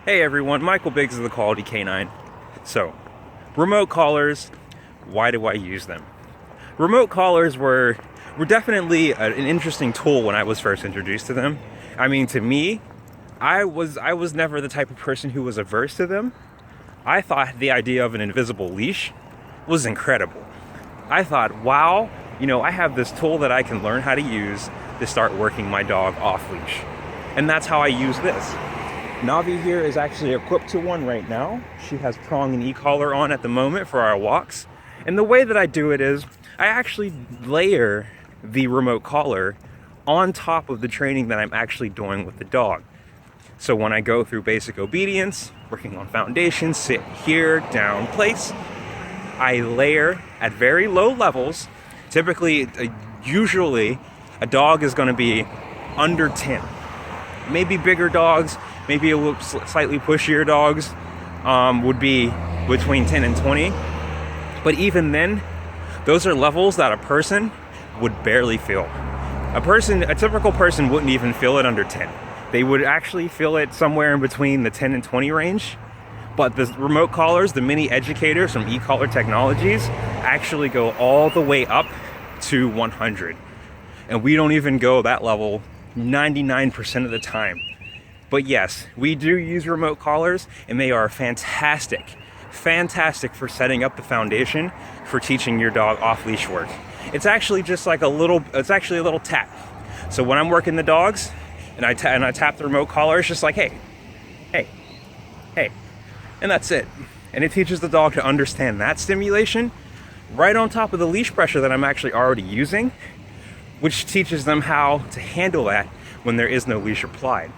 Hey everyone, Mikebiggs of the Quality Canine. So, remote collars, why do I use them? Remote collars were definitely an interesting tool when I was first introduced to them. I mean, to me, I was never the type of person who was averse to them. I thought the idea of an invisible leash was incredible. I thought, wow, I have this tool that I can learn how to use to start working my dog off leash. And that's how I use this. Navi here is actually equipped to one right now. She has prong and e-collar on at the moment for our walks. And the way that I do it is I actually layer the remote collar on top of the training that I'm actually doing with the dog. So when I go through basic obedience, working on foundation, sit here, down, place, I layer at very low levels. Typically, usually, a dog is going to be under 10. Maybe bigger dogs, maybe a little slightly pushier dogs would be between 10 and 20. But even then, those are levels that a person would barely feel. A typical person wouldn't even feel it under 10. They would actually feel it somewhere in between the 10 and 20 range. But the remote collars, the Mini Educators from e-collar technologies, actually go all the way up to 100. And we don't even go that level 99% of the time. But yes, we do use remote collars, and they are fantastic for setting up the foundation for teaching your dog off-leash work. It's actually just like a little tap. So when I'm working the dogs and I tap the remote collar, it's just like, hey, and that's it. And it teaches the dog to understand that stimulation right on top of the leash pressure that I'm actually already using, which teaches them how to handle that when there is no leash applied.